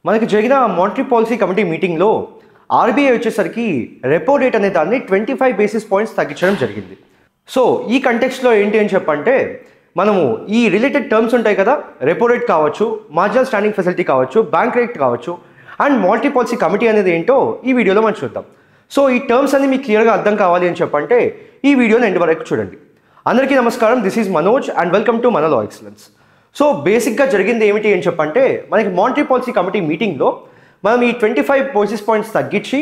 మనకి జరిగిన monetary policy committee మీటింగ్లో ఆర్బీఐ వచ్చేసరికి రెపో రేట్ అనే దాన్ని 25 బేసిస్ పాయింట్స్ తగ్గించడం జరిగింది. సో ఈ కంటెక్స్ట్లో ఏంటి అని చెప్పంటే మనము ఈ రిలేటెడ్ టర్మ్స్ ఉంటాయి కదా, రెపో రేట్ కావచ్చు, మార్జినల్ స్టాండింగ్ ఫెసిలిటీ కావచ్చు, బ్యాంక్ రేట్ కావచ్చు అండ్ మానిటరీ పాలసీ కమిటీ అనేది ఏంటో ఈ వీడియోలో మనం చూద్దాం. సో ఈ టర్మ్స్ అన్ని మీకు క్లియర్గా అర్థం కావాలి అని చెప్పంటే ఈ వీడియోని ఎండ్ వరకు చూడండి. అందరికీ నమస్కారం, this is Manoj and welcome to మన లా ఎక్సలెన్స్. సో బేసిక్గా జరిగింది ఏమిటి అని చెప్పంటే మనకి మానిటరీ పాలసీ కమిటీ మీటింగ్లో మనం ఈ 25 బేసిస్ పాయింట్స్ తగ్గించి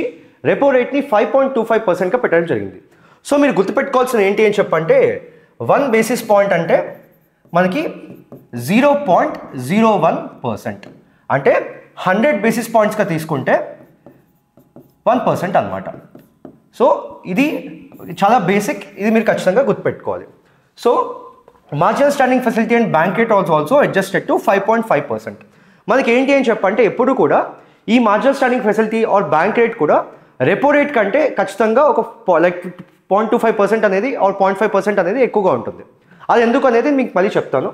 రెపో రేట్ని 5.25%గా పెట్టడం జరిగింది. సో మీరు గుర్తుపెట్టుకోవాల్సిన ఏంటి అని చెప్పంటే 1 బేసిస్ పాయింట్ అంటే మనకి 0.01%, అంటే 100 బేసిస్ పాయింట్స్గా తీసుకుంటే 1% అనమాట. సో ఇది చాలా బేసిక్, ఇది మీరు ఖచ్చితంగా గుర్తుపెట్టుకోవాలి. So marginal standing facility and bank rate also adjusted to 5.5%. మనకి ఏంటి అని చెప్పంటే ఎప్పుడు కూడా ఈ marginal standing facility are bank rate కూడా రెపో రేట్ కంటే ఖచ్చితంగా ఒక 0.25% అనేది ఆర్ 0.5% అనేది ఎక్కువగా ఉంటుంది. అది ఎందుకు అనేది మీకు మళ్ళీ చెప్తాను.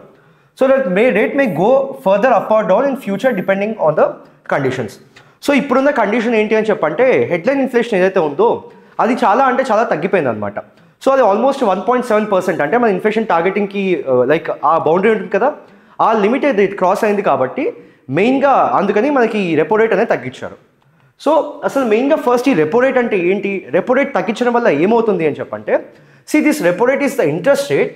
So that rate may go further up or down in future depending on the conditions. So ఇప్పుడున్న కండిషన్ ఏంటి అని చెప్పంటే హెడ్లైన్ ఇన్ఫ్లేషన్ ఏదైతే ఉందో అది చాలా అంటే చాలా తగ్గిపోయింది అనమాట. సో అది ఆల్మోస్ట్ 1.7%, అంటే మన ఇన్ఫ్లేషన్ టార్గెటింగ్కి లైక్ ఆ బౌండరీ ఉంటుంది కదా, ఆ లిమిట్ అది క్రాస్ అయింది కాబట్టి మెయిన్గా అందుకని మనకి ఈ రెపో రేట్ అనేది తగ్గించారు. సో అసలు మెయిన్గా ఫస్ట్ ఈ రెపో రేట్ అంటే ఏంటి, రెపో రేట్ తగ్గించడం వల్ల ఏమవుతుంది అని చెప్పంటే this repo rate is the interest rate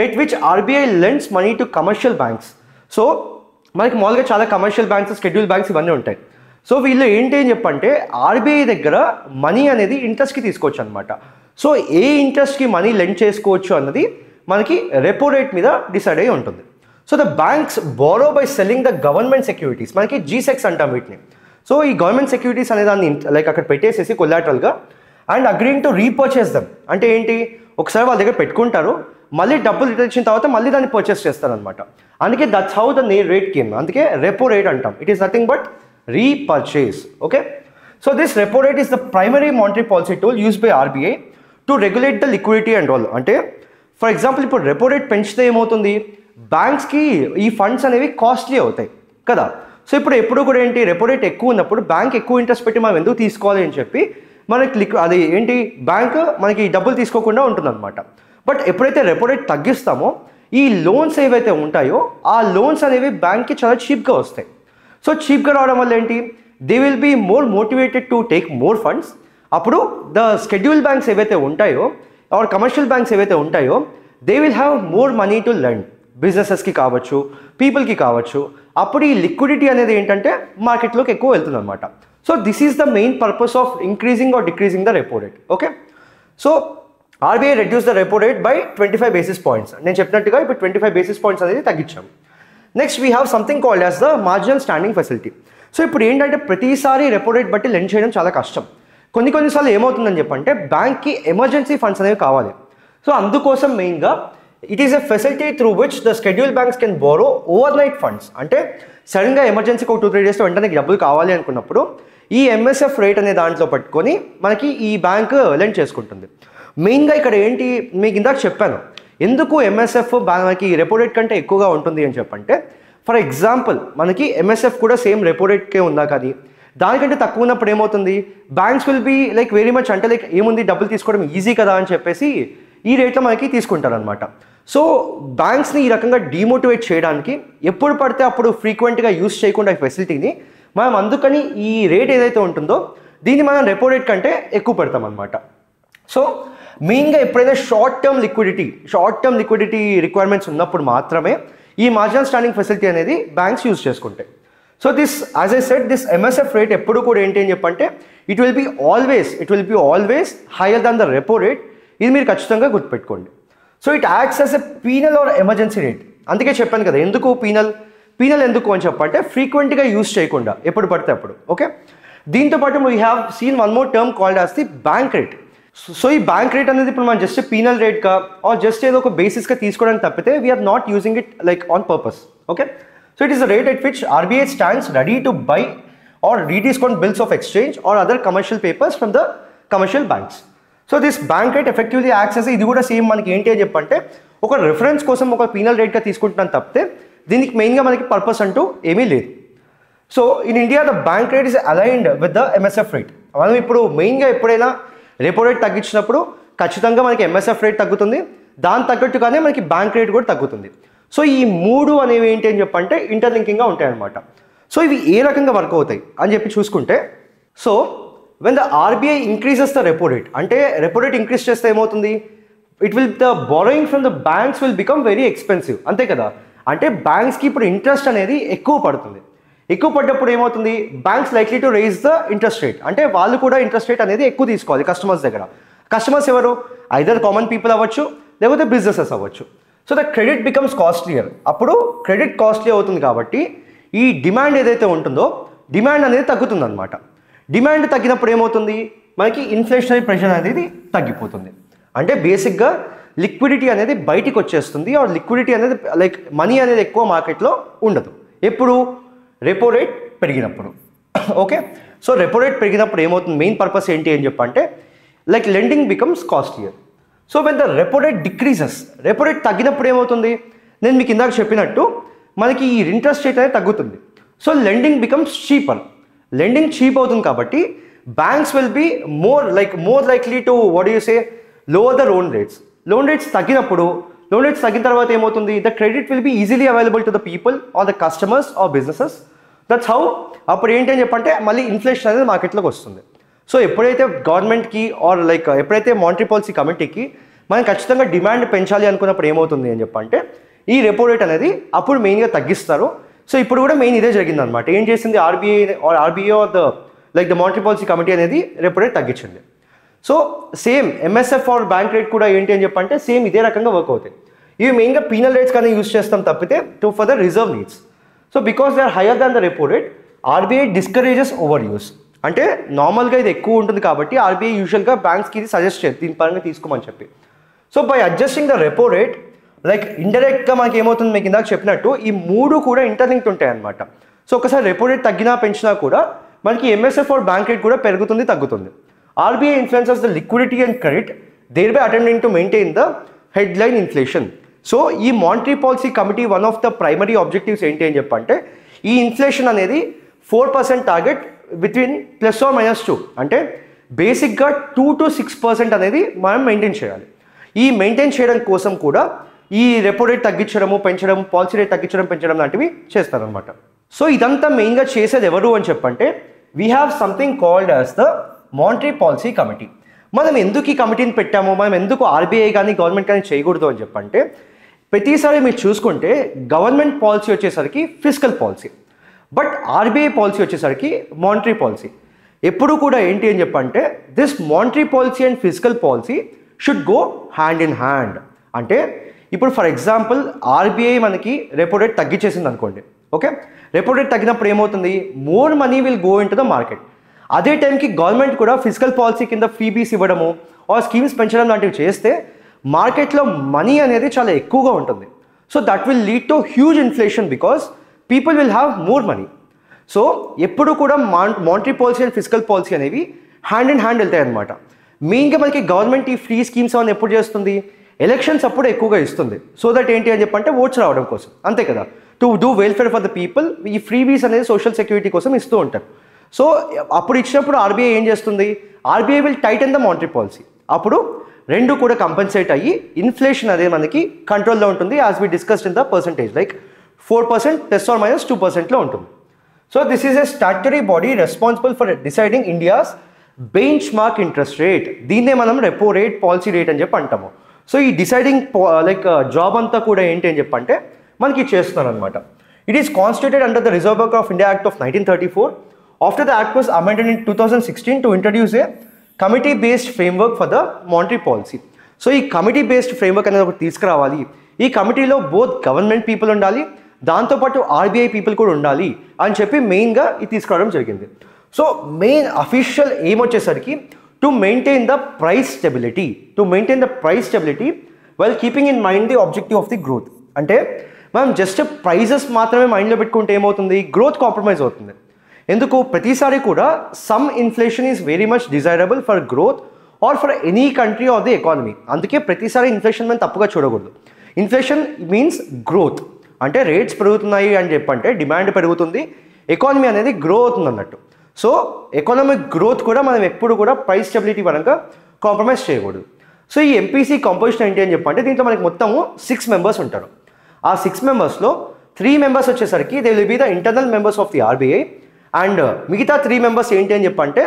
at which RBI lends money to commercial banks. So మనకి మామూలుగా చాలా కమర్షియల్ బ్యాంక్స్, షెడ్యూల్ బ్యాంక్స్ ఇవన్నీ ఉంటాయి. సో వీళ్ళు ఏంటి అని చెప్పంటే ఆర్బీఐ దగ్గర మనీ అనేది ఇంట్రెస్ట్కి తీసుకోవచ్చు అనమాట. సో ఏ ఇంట్రెస్ట్కి మనీ లెండ్ చేసుకోవచ్చు అన్నది మనకి రెపో రేట్ మీద డిసైడ్ అయ్యి ఉంటుంది. So the banks borrow by selling the government securities, మనకి జీసెక్స్ అంటాం వీటిని. సో ఈ గవర్నమెంట్ సెక్యూరిటీస్ అనే దాన్ని లైక్ అక్కడ పెట్టేసేసి కొలాటరల్గా and agreeing to repurchase them. అంటే ఏంటి, ఒకసారి వాళ్ళ దగ్గర పెట్టుకుంటారు, మళ్ళీ డబ్బులు రిటర్న్ ఇచ్చిన తర్వాత మళ్ళీ దాన్ని పర్చేస్ చేస్తారనమాట. అందుకే that's how the rate came. అందుకే రెపో రేట్ అంటాం. It is nothing but repurchase. Okay, so this repo rate is the primary monetary policy tool use by RBI to regulate the liquidity and all. అంటే for example ఇప్పుడు repo rate పెంచితే ఏమవుతుంది, బ్యాంక్స్కి ఈ funds అనేవి costly అవుతాయి కదా. So ఇప్పుడు ఎప్పుడు కూడా ఏంటి, రెపో రేట్ ఎక్కువ ఉన్నప్పుడు బ్యాంక్ ఎక్కువ ఇంట్రెస్ట్ పెట్టి మనం ఎందుకు తీసుకోవాలి అని చెప్పి మనకి అది ఏంటి, బ్యాంక్ మనకి డబ్బులు తీసుకోకుండా ఉంటుందన్నమాట. బట్ ఎప్పుడైతే రెపో రేట్ తగ్గిస్తామో ఈ లోన్స్ ఏవైతే ఉంటాయో ఆ లోన్స్ అనేవి బ్యాంక్కి చాలా చీప్గా వస్తాయి. సో చీప్గా రావడం వల్ల ఏంటి, they will be more motivated to take more funds. అప్పుడు ద షెడ్యూల్ బ్యాంక్స్ ఏవైతే ఉంటాయో ఆర్ కమర్షియల్ బ్యాంక్స్ ఏవైతే ఉంటాయో they will have more money to lend, బిజినెసెస్కి కావచ్చు, పీపుల్కి కావచ్చు. అప్పుడు ఈ లిక్విడిటీ అనేది ఏంటంటే మార్కెట్లోకి ఎక్కువ వెళ్తుంది అనమాట. So this is the main purpose of increasing or decreasing the repo rate. Okay, so RBI reduce the repo rate by 25 basis points. నేను చెప్పినట్టుగా ఇప్పుడు 25 బేసిస్ పాయింట్స్ అనేది తగ్గించాము. Next we have something called as the marginal standing facility. So ఇప్పుడు ఏంటంటే ప్రతిసారి repo rate బట్టి lend చేయడం చాలా కష్టం. కొన్నిసార్లు ఏమవుతుందని చెప్పంటే బ్యాంక్కి ఎమర్జెన్సీ ఫండ్స్ అనేవి కావాలి. సో అందుకోసం మెయిన్గా it is a facility through which the schedule banks can borrow over night funds. అంటే సడన్గా ఎమర్జెన్సీకి ఒక 2-3 డేస్లో వెంటనే డబ్బులు కావాలి అనుకున్నప్పుడు ఈ ఎంఎస్ఎఫ్ రేట్ అనే దాంట్లో పట్టుకొని మనకి ఈ బ్యాంక్ లెండ్ చేసుకుంటుంది. మెయిన్గా ఇక్కడ ఏంటి, మీకు ఇందాక చెప్పాను ఎందుకు ఎంఎస్ఎఫ్ మనకి రెపో రేట్ కంటే ఎక్కువగా ఉంటుంది అని చెప్పంటే ఫర్ ఎగ్జాంపుల్ మనకి ఎంఎస్ఎఫ్ కూడా సేమ్ రెపో రేట్కే ఉందా, కానీ దానికంటే తక్కువ ఉన్నప్పుడు ఏమవుతుంది, banks will be like very much అంటే లైక్ ఏముంది డబ్బులు తీసుకోవడం ఈజీ కదా అని చెప్పేసి ఈ రేట్లో మనకి తీసుకుంటారనమాట. సో బ్యాంక్స్ని ఈ రకంగా డిమోటివేట్ చేయడానికి ఎప్పుడు పడితే అప్పుడు ఫ్రీక్వెంట్గా యూస్ చేయకుండా ఈ ఫెసిలిటీని మనం అందుకని ఈ రేట్ ఏదైతే ఉంటుందో దీన్ని మనం రెపో రేట్ కంటే ఎక్కువ పెడతాం అనమాట. సో మెయిన్గా ఎప్పుడైనా షార్ట్ టర్మ్ లిక్విడిటీ రిక్వైర్మెంట్స్ ఉన్నప్పుడు మాత్రమే ఈ మార్జినల్ స్టాండింగ్ ఫెసిలిటీ అనేది బ్యాంక్స్ యూజ్ చేసుకుంటాయి. So this as I said this MSF rate ఎప్పుడు కూడా ఏంటి అని చెప్పంటే it will be always higher than the repo rate. ఇది మీరు ఖచ్చితంగా గుర్తుపెట్టుకోండి. So it acts as a penal or emergency rate. అందుకే చెప్పాను కదా ఎందుకు పీనల్ ఎందుకు అని చెప్పంటే ఫ్రీక్వెంట్గా యూజ్ చేయకుండా ఎప్పుడు పడితే అప్పుడు. ఓకే, దీంతోపాటు we have seen one more term called as the bank rate. So ఈ బ్యాంక్ రేట్ అనేది ఇప్పుడు మనం జస్ట్ పీనల్ రేట్గా ఆర్ జస్ట్ ఏదో ఒక బేసిస్గా తీసుకోవడానికి తప్పితే we are not using it like on purpose. Okay, so it is the rate at which RBI stands ready to buy or rediscount bills of exchange or other commercial papers from the commercial banks. So this bank rate effectively acts చేసి ఇది కూడా same మనకి ఏంటి అని చెప్పంటే ఒక reference కోసం ఒక పీనల్ రేట్గా తీసుకుంటున్నాను తప్పితే దీనికి మెయిన్గా మనకి పర్పస్ అంటూ ఏమీ లేదు. So in India the bank rate is aligned with the MSF rate. మనం ఇప్పుడు మెయిన్గా ఎప్పుడైనా రెపో రేట్ తగ్గించినప్పుడు ఖచ్చితంగా మనకి ఎంఎస్ఎఫ్ రేట్ తగ్గుతుంది, దాని తగ్గట్టుగానే మనకి బ్యాంక్ రేట్ కూడా తగ్గుతుంది. సో ఈ మూడు అనేవి ఏంటి అని చెప్పంటే ఇంటర్లింకింగ్గా ఉంటాయి అనమాట. సో ఇవి ఏ రకంగా వర్క్ అవుతాయి అని చెప్పి చూసుకుంటే, so when the RBI increases the repo rate, అంటే రెపో రేట్ ఇంక్రీజ్ చేస్తే ఏమవుతుంది, the borrowing from the banks will become very expensive, అంతే కదా. అంటే బ్యాంక్స్కి ఇప్పుడు ఇంట్రెస్ట్ అనేది ఎక్కువ పడుతుంది. ఎక్కువ పడ్డప్పుడు ఏమవుతుంది, banks likely to rise the interest rate, అంటే వాళ్ళు కూడా ఇంట్రెస్ట్ రేట్ అనేది ఎక్కువ తీసుకోవాలి కస్టమర్స్ దగ్గర. కస్టమర్స్ ఎవరు, ఐదర్ కామన్ పీపుల్ అవ్వచ్చు, లేకపోతే బిజినెసెస్ అవ్వచ్చు. So the credit becomes costlier. అప్పుడు క్రెడిట్ కాస్ట్లీ అవుతుంది కాబట్టి ఈ డిమాండ్ ఏదైతే ఉంటుందో డిమాండ్ అనేది తగ్గుతుంది అనమాట. డిమాండ్ తగ్గినప్పుడు ఏమవుతుంది, మనకి ఇన్ఫ్లేషనరీ ప్రెషర్ అనేది తగ్గిపోతుంది. అంటే బేసిక్గా లిక్విడిటీ అనేది బయటికి వచ్చేస్తుంది, ఆ లిక్విడిటీ అనేది లైక్ మనీ అనేది ఎక్కువ మార్కెట్లో ఉండదు. ఎప్పుడు, రెపో రేట్ పెరిగినప్పుడు. ఓకే, సో రెపో రేట్ పెరిగినప్పుడు ఏమవుతుంది, మెయిన్ పర్పస్ ఏంటి అని చెప్పంటే like lending becomes costlier. So when the repo rate decreases, repo rate తగ్గినప్పుడు ఏమవుతుంది, నేను మీకు ఇందాక చెప్పినట్టు మనకి ఈ ఇంట్రెస్ట్ రేట్ అనేది తగ్గుతుంది. So lending becomes cheaper. Lending cheap అవుతుంది కాబట్టి banks will be more likely to what you say lower the loan rates. Loan rates తగ్గినప్పుడు, లోన్ రేట్స్ తగ్గిన తర్వాత ఏమవుతుంది, the credit will be easily available to the people or the customers or businesses. That's how అప్పుడు ఏంటి అని చెప్పంటే మళ్ళీ inflation అనేది మార్కెట్లోకి వస్తుంది. సో ఎప్పుడైతే గవర్నమెంట్కి ఆర్ లైక్ ఎప్పుడైతే మానిటరీ పాలసీ కమిటీకి మనం ఖచ్చితంగా డిమాండ్ పెంచాలి అనుకున్నప్పుడు ఏమవుతుంది అని చెప్పంటే ఈ రెపో రేట్ అనేది అప్పుడు మెయిన్గా తగ్గిస్తారు. సో ఇప్పుడు కూడా మెయిన్ ఇదే జరిగింది అనమాట. ఏం చేసింది RBI or the monetary policy committee అనేది రెపో రేట్ తగ్గించింది. So same MSF or bank rate కూడా ఏంటి అని చెప్పంటే సేమ్ ఇదే రకంగా వర్క్ అవుతాయి. ఇవి మెయిన్గా పీనల్ రేట్స్ కానీ యూస్ చేస్తాం తప్పితే for the reserve needs. So because they are higher than the repo rate, RBI discourages over use. అంటే నార్మల్గా ఇది ఎక్కువ ఉంటుంది కాబట్టి ఆర్బీఐ యూజువల్గా బ్యాంక్స్కి ఇది సజెస్ట్ చేయదు దీని పరంగా తీసుకోమని చెప్పి. So by adjusting the repo rate like ఇండైరెక్ట్గా మనకి ఏమవుతుంది, మీకు ఇందాక చెప్పినట్టు ఈ మూడు కూడా ఇంటర్లింక్డ్ ఉంటాయి అనమాట. సో ఒకసారి రెపో రేట్ తగ్గినా పెంచినా కూడా మనకి ఎంఎస్ఎఫ్ ఆర్ బ్యాంక్ రేట్ కూడా పెరుగుతుంది తగ్గుతుంది. RBI influences the liquidity and credit, thereby attending to maintain the headline inflation. So ఈ monetary policy committee one of the primary objectives ఏంటి అని చెప్పంటే ఈ ఇన్ఫ్లేషన్ అనేది 4% టార్గెట్ బిట్వీన్ +or-2, అంటే బేసిక్గా 2 to 6% అనేది మనం మెయింటైన్ చేయాలి. ఈ మెయింటైన్ చేయడం కోసం కూడా ఈ రెపో రేట్ తగ్గించడము పెంచడం, పాలసీ రేట్ తగ్గించడం పెంచడం లాంటివి చేస్తారనమాట. సో ఇదంతా మెయిన్గా చేసేది ఎవరు అని చెప్పంటే we have something called as the monetary policy committee. మనం ఎందుకు ఈ కమిటీని పెట్టాము, మనం ఎందుకు ఆర్బీఐ కానీ గవర్నమెంట్ కానీ చేయకూడదు అని చెప్పంటే ప్రతిసారి మీరు చూసుకుంటే గవర్నమెంట్ పాలసీ వచ్చేసరికి fiscal policy, but RBI policy వచ్చేసరికి మానిటరీ పాలసీ. ఎప్పుడు కూడా ఏంటి అని చెప్పంటే this monetary policy and fiscal policy should go hand in hand. అంటే ఇప్పుడు ఫర్ ఎగ్జాంపుల్ ఆర్బీఐ మనకి రెపో రేట్ తగ్గించేసింది అనుకోండి. ఓకే, రెపో రేట్ తగ్గినప్పుడు ఏమవుతుంది, more money will go in to the market. అదే టైంకి గవర్నమెంట్ కూడా ఫిజికల్ పాలసీ కింద ఫ్రీబీస్ ఇవ్వడము ఆర్ స్కీమ్స్ పెంచడం లాంటివి చేస్తే మార్కెట్లో మనీ అనేది చాలా ఎక్కువగా ఉంటుంది. So that will lead to huge inflation because people will have more money. So ఎప్పుడు కూడా monetary policy and physical policy అనేవి హ్యాండ్ ఇన్ హ్యాండ్ వెళ్తాయి అనమాట. మెయిన్గా మనకి గవర్నమెంట్ ఈ ఫ్రీ స్కీమ్స్ అని ఎప్పుడు చేస్తుంది, ఎలక్షన్స్ అప్పుడు ఎక్కువగా ఇస్తుంది. సో దట్ ఏంటి అని చెప్పంటే ఓట్స్ రావడం కోసం, అంతే కదా, to do welfare for the people. ఈ ఫ్రీబీస్ అనేది సోషల్ సెక్యూరిటీ కోసం ఇస్తూ ఉంటారు. సో అప్పుడు ఇచ్చినప్పుడు ఆర్బీఐ ఏం చేస్తుంది, RBI will Titan the monetary policy. అప్పుడు రెండు కూడా కంపెన్సేట్ అయ్యి ఇన్ఫ్లేషన్ అనేది మనకి కంట్రోల్లో ఉంటుంది. As we discussed in the percentage like 4% +or-2%లో ఉంటుంది. So this is a statutory body responsible for deciding India's benchmark interest rate. దీన్నే మనం రెపో రేట్, పాలసీ రేట్ అని చెప్పి అంటాము. సో ఈ డిసైడింగ్ జాబ్ అంతా కూడా ఏంటి అని చెప్పంటే మనకి చేస్తున్నారు అనమాట. It is constituted under the reserve bank of India act of 1934. After the act was amended in 2016 to introduce A committee based framework for the monetary policy. So ఈ కమిటీ బేస్డ్ ఫ్రేమ్వర్క్ అనేది ఒకటి తీసుకురావాలి. ఈ కమిటీలో both government people ఉండాలి, దాంతోపాటు RBI people కూడా ఉండాలి అని చెప్పి మెయిన్గా ఇది తీసుకురావడం జరిగింది. సో మెయిన్ అఫీషియల్ ఎయిమ్ వచ్చేసరికి to maintain the price stability while keeping in mind the objective of the growth. అంటే మనం జస్ట్ ప్రైజెస్ మాత్రమే మైండ్లో పెట్టుకుంటే ఏమవుతుంది, గ్రోత్ కాంప్రమైజ్ అవుతుంది. ఎందుకు, ప్రతిసారి కూడా some inflation is very much desirable for growth or for any country or the economy. అందుకే ప్రతిసారి ఇన్ఫ్లేషన్ మనం తప్పుగా చూడకూడదు. ఇన్ఫ్లేషన్ మీన్స్ గ్రోత్, అంటే రేట్స్ పెరుగుతున్నాయి అని చెప్పంటే డిమాండ్ పెరుగుతుంది, ఎకానమీ అనేది గ్రో అవుతుంది అన్నట్టు. సో ఎకనామిక్ గ్రోత్ కూడా మనం ఎప్పుడు కూడా ప్రైస్ స్టెబిలిటీ పరంగా కాంప్రమైజ్ చేయకూడదు. సో ఈ ఎంపీసీ కంపోజిషన్ ఏంటి అని చెప్పంటే దీంట్లో మనకి మొత్తము 6 మెంబర్స్ ఉంటారు. ఆ 6 మెంబర్స్లో 3 మెంబర్స్ వచ్చేసరికి they will be the internal members of the RBI and మిగతా 3 మెంబర్స్ ఏంటి అని చెప్పంటే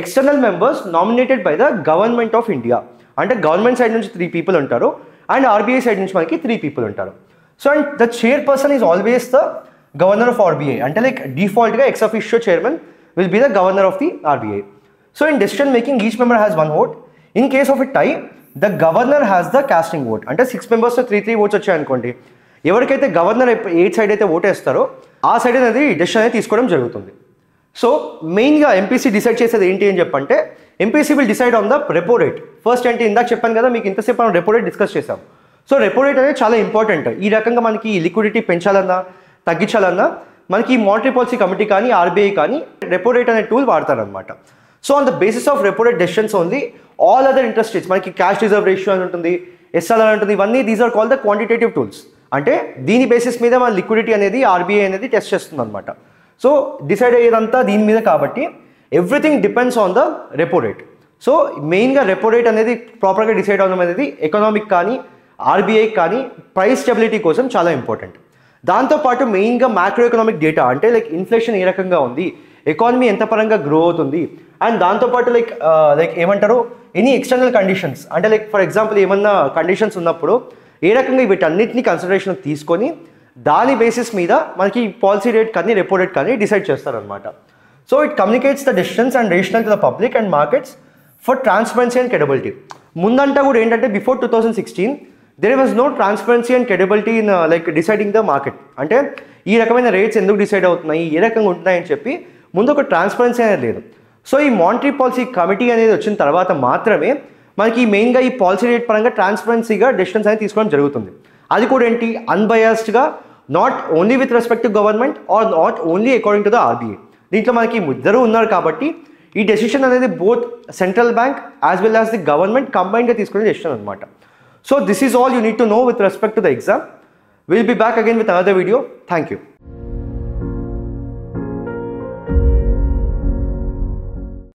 external members nominated by the government of India. అంటే గవర్నమెంట్ సైడ్ నుంచి 3 పీపుల్ ఉంటారు అండ్ ఆర్బీఐ సైడ్ నుంచి మనకి 3 పీపుల్ ఉంటారు. So and the chairperson is always the governor of RBI. అంటే లైక్ డిఫాల్ట్గా ex officio chairman will be the governor of the RBI. So in decision making each member has 1 vote. In case of a tie the governor has the casting vote. అంటే 6 మెంబర్స్తో 3 votes వచ్చాయనుకోండి, ఎవరికైతే governor ఏ side అయితే vote వేస్తారో ఆ side అనేది decision అనేది తీసుకోవడం జరుగుతుంది. సో మెయిన్గా ఎంపీసీ డిసైడ్ చేసేది ఏంటి అని చెప్పంటే MPC will decide on the repo rate. First అంటే ఇందాక చెప్పాను కదా మీకు ఇంతసేపు మనం రెపో రేట్ డిస్కస్ చేసాం. సో రెపో రేట్ అనేది చాలా ఇంపార్టెంట్. ఈ రకంగా మనకి లిక్విడిటీ పెంచాలన్నా తగ్గించాలన్నా మనకి మానిటరీ పాలసీ కమిటీ కానీ ఆర్బీఐ కానీ రెపో రేట్ అనే టూల్ వాడతారనమాట. So on the basis of repo rate decisions only all other interest rates మనకి క్యాష్ రిజర్వ్ రేషియో అని ఉంటుంది, ఎస్ఎల్ఆర్ ఉంటుంది, ఇవన్నీ these are called the quantitative tools. అంటే దీని బేసిస్ మీద మన లిక్విడిటీ అనేది ఆర్బీఐ అనేది టెస్ట్ చేస్తుంది అనమాట. సో డిసైడ్ అయ్యేదంతా దీని మీద కాబట్టి everything depends on the repo rate. So మెయిన్గా రెపో రేట్ అనేది ప్రాపర్గా డిసైడ్ అవ్వడం అనేది ఎకనామిక్ కానీ ఆర్బీఐ కానీ ప్రైస్ స్టెబిలిటీ కోసం చాలా ఇంపార్టెంట్. దాంతోపాటు మెయిన్గా మ్యాక్రో ఎకనామిక్ డేటా అంటే లైక్ ఇన్ఫ్లేషన్ ఏ రకంగా ఉంది, ఎకానమీ ఎంత పరంగా గ్రో అవుతుంది అండ్ దాంతోపాటు లైక్ ఏమంటారు ఎనీ ఎక్స్టర్నల్ కండిషన్స్ అంటే లైక్ ఫర్ ఎగ్జాంపుల్ ఏమన్నా కండిషన్స్ ఉన్నప్పుడు ఏ రకంగా వీటన్నిటిని కన్సిడరేషన్ తీసుకొని దాని బేసిస్ మీద మనకి పాలసీ రేట్ కానీ రెపో రేట్ కానీ డిసైడ్ చేస్తారనమాట. So it communicates the decisions and rational to the public and markets for transparency and credibility. ముందంతా కూడా ఏంటంటే before 2016 there was no transparency and credibility in like deciding the market. అంటే ఈ రకమైన rates ఎందుకు decide అవుతున్నాయి ఏ రకంగా ఉంటున్నాయి అని చెప్పి ముందు ఒక ట్రాన్స్పరెన్సీ అనేది లేదు. సో ఈ మానిటరీ పాలసీ కమిటీ అనేది వచ్చిన తర్వాత మాత్రమే మనకి మెయిన్గా ఈ పాలసీ రేట్ పరంగా ట్రాన్స్పరెన్సీగా డెసిషన్స్ అనేది తీసుకోవడం జరుగుతుంది. అది కూడా ఏంటి అన్బయాస్డ్గా not only with respect to government or not only according to the RBI. దీంట్లో మనకి ఇద్దరు ఉన్నారు కాబట్టి ఈ డెసిషన్ అనేది both central bank as well as the government కంబైన్డ్గా తీసుకునే డెసిషన్ అనమాట. So this is all you need to know with respect to the exam. We'll be back again with another video. Thank you.